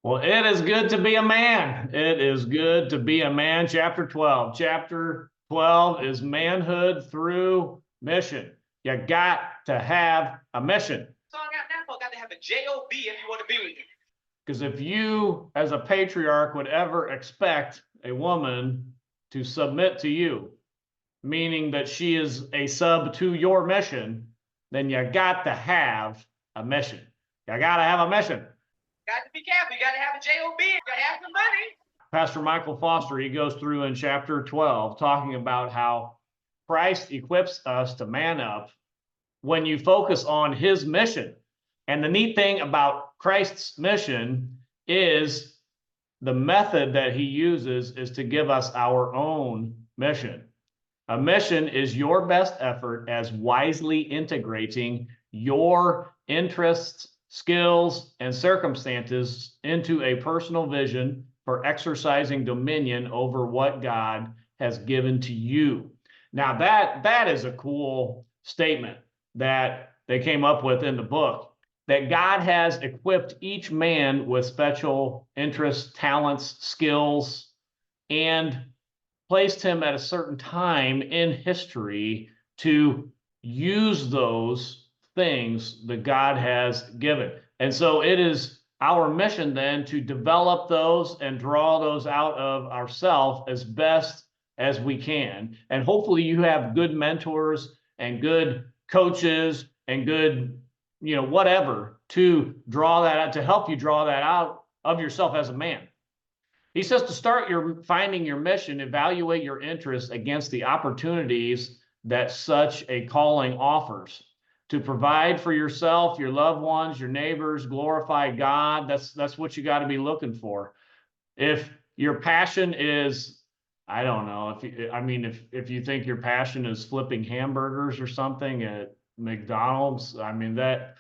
Well, it is good to be a man. It is good to be a man. Chapter 12. Chapter 12 is manhood through mission. You got to have a mission. So I got to have a job if you want to be with me. Because if you, as a patriarch, would ever expect a woman to submit to you, meaning that she is a sub to your mission, then you got to have a mission. You got to have a mission. Got to be careful. You got to have a job. You got to have some money. Pastor Michael Foster, he goes through in chapter 12 talking about how Christ equips us to man up when you focus on his mission. And the neat thing about Christ's mission is the method that he uses is to give us our own mission. A mission is your best effort as wisely integrating your interests, skills, and circumstances into a personal vision for exercising dominion over what God has given to you. Now, that is a cool statement that they came up with in the book, that God has equipped each man with special interests, talents, skills, and placed him at a certain time in history to use those things that God has given. And so it is our mission then to develop those and draw those out of ourselves as best as we can. And hopefully you have good mentors and good coaches and good, whatever to draw that out, to help you draw that out of yourself as a man. He says to start finding your mission, evaluate your interests against the opportunities that such a calling offers. To provide for yourself, your loved ones, your neighbors, glorify God. That's what you got to be looking for. If your passion is, I don't know, if you think your passion is flipping hamburgers or something at McDonald's, that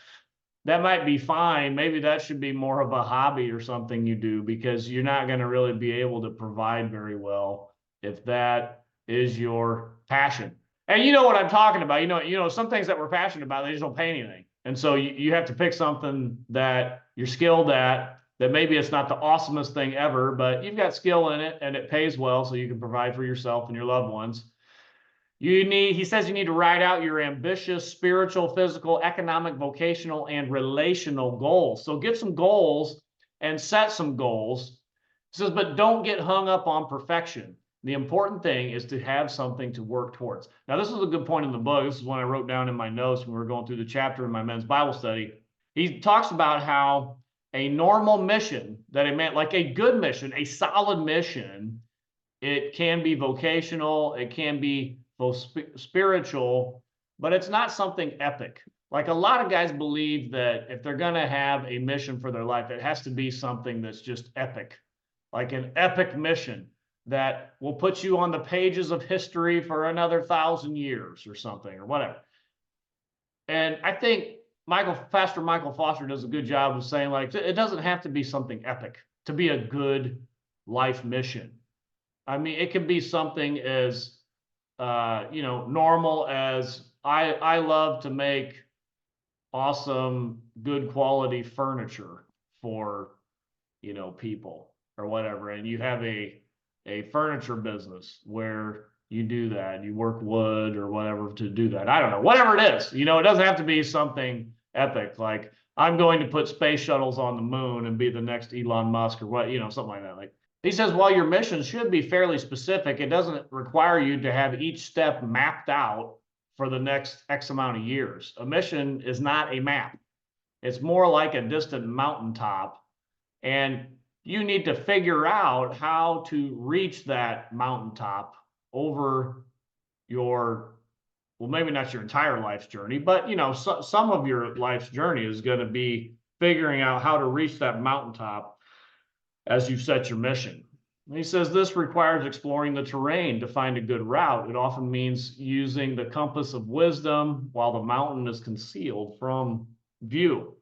might be fine. Maybe that should be more of a hobby or something you do, because you're not going to really be able to provide very well if that is your passion. And you know what I'm talking about. Some things that we're passionate about, they just don't pay anything. And so you have to pick something that you're skilled at, that maybe it's not the awesomest thing ever, but you've got skill in it and it pays well, so you can provide for yourself and your loved ones. He says you need to write out your ambitious spiritual, physical, economic, vocational, and relational goals. So get some goals and set some goals. He says, but don't get hung up on perfection. The important thing is to have something to work towards. Now, this is a good point in the book. This is one I wrote down in my notes when we were going through the chapter in my men's Bible study. He talks about how a normal mission that it meant, like a good mission, a solid mission, it can be vocational, it can be both spiritual, but it's not something epic. Like a lot of guys believe that if they're going to have a mission for their life, it has to be something that's just epic, like an epic mission that will put you on the pages of history for another 1,000 years or something or whatever. And I think Pastor Michael Foster does a good job of saying, like, it doesn't have to be something epic to be a good life mission. It can be something as normal as I love to make awesome, good quality furniture for, people or whatever. And you have a furniture business where you do that, you work wood or whatever to do that. I don't know, whatever it is, it doesn't have to be something epic. Like I'm going to put space shuttles on the moon and be the next Elon Musk or what, something like that. Like, he says, while your mission should be fairly specific, it doesn't require you to have each step mapped out for the next X amount of years. A mission is not a map. It's more like a distant mountaintop. And you need to figure out how to reach that mountaintop over your, well, maybe not your entire life's journey, but, some of your life's journey is going to be figuring out how to reach that mountaintop as you set your mission. And he says this requires exploring the terrain to find a good route. It often means using the compass of wisdom while the mountain is concealed from view.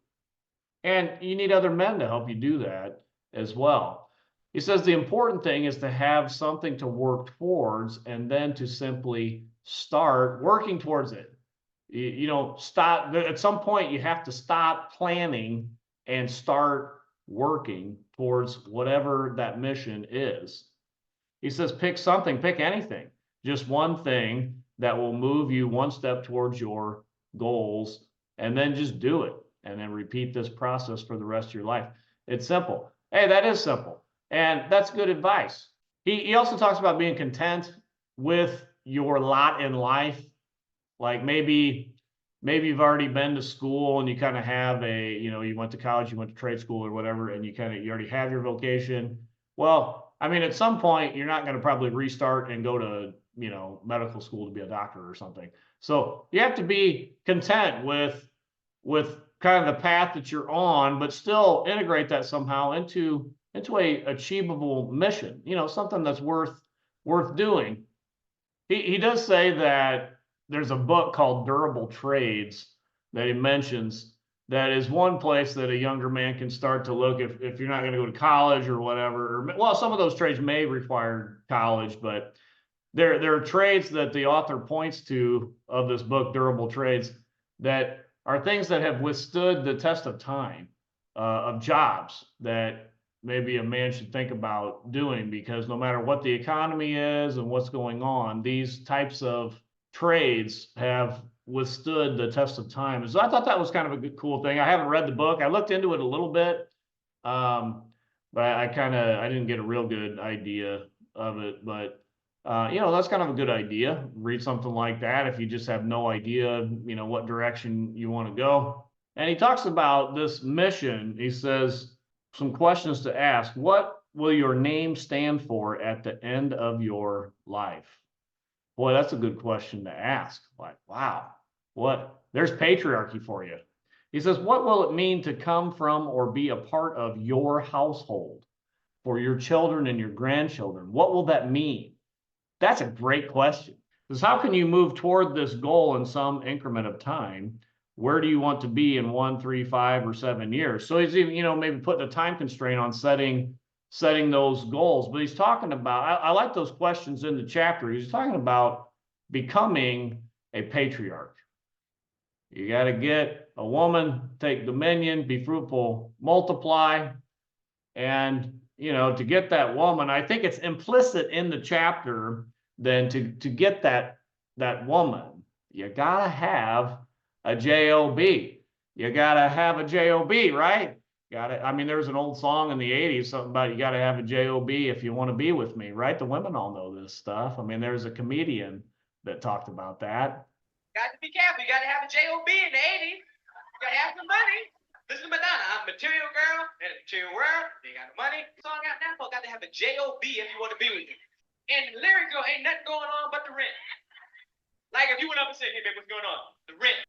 And you need other men to help you do that as well. He says the important thing is to have something to work towards and then to simply start working towards it. Stop. At some point, you have to stop planning and start working towards whatever that mission is. He says, pick something, pick anything, just one thing that will move you one step towards your goals, and then just do it. And then repeat this process for the rest of your life. It's simple. Hey, that is simple. And that's good advice. He also talks about being content with your lot in life. Like maybe you've already been to school and you kind of have you went to college, you went to trade school or whatever, and you already have your vocation. Well, I mean, at some point, you're not going to probably restart and go to, medical school to be a doctor or something. So you have to be content with kind of the path that you're on, but still integrate that somehow into a achievable mission, something that's worth doing. He does say that there's a book called Durable Trades that he mentions that is one place that a younger man can start to look if you're not going to go to college or whatever. Well, some of those trades may require college, but there are trades that the author points to of this book, Durable Trades, that are things that have withstood the test of time, of jobs that maybe a man should think about doing, because no matter what the economy is and what's going on, these types of trades have withstood the test of time. So I thought that was kind of a good, cool thing. I haven't read the book. I looked into it a little bit, but I didn't get a real good idea of it. But that's kind of a good idea. Read something like that if you just have no idea, what direction you want to go. And he talks about this mission. He says some questions to ask. What will your name stand for at the end of your life? Boy, that's a good question to ask. Like, wow, there's patriarchy for you. He says, what will it mean to come from or be a part of your household for your children and your grandchildren? What will that mean? That's a great question. Because how can you move toward this goal in some increment of time? Where do you want to be in 1, 3, 5, or 7 years? So he's even, maybe putting a time constraint on setting those goals. But he's talking about, I like those questions in the chapter. He's talking about becoming a patriarch. You got to get a woman, take dominion, be fruitful, multiply. And, to get that woman, I think it's implicit in the chapter, then to get that woman, you got to have a job. You got to have a job, right? There's an old song in the 80s, something about you got to have a job if you want to be with me, right? The women all know this stuff. There's a comedian that talked about that. Got to be careful. You got to have a job in the 80s. You got to have some money. Listen to Madonna. I'm a material girl in a material world. You got the money. Song out now, folks got to have a job if you want to be with me. And the lyrics ain't nothing going on but the rent. Like if you went up and said, hey, babe, what's going on? The rent.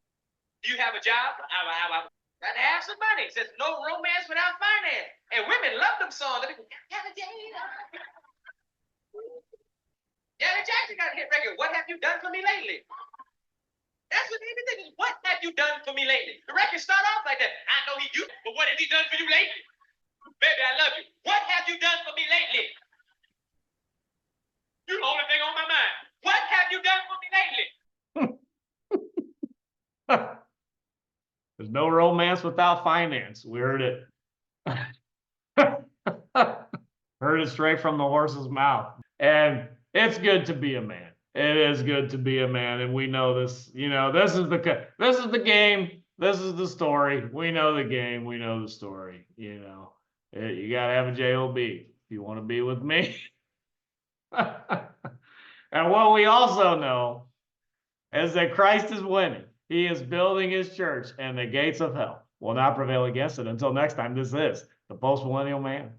Do you have a job? Got to have some money. It says no romance without finance. And women love them songs. They go, Janet Jackson got a hit record. What have you done for me lately? That's what they be thinking. What have you done for me lately? The record start off like that. I know he you, but what has he done for you lately? Baby, I love you. What have you done for me lately? You're the only thing on my mind. What have you done for me lately? There's no romance without finance. We heard it. Heard it straight from the horse's mouth. And it's good to be a man. It is good to be a man. And we know this, this is the game. This is the story. We know the game. We know the story. You got to have a job if you want to be with me. And what we also know is that Christ is winning. He is building his church, and the gates of hell will not prevail against it. Until next time, this is the Post Millennial Man.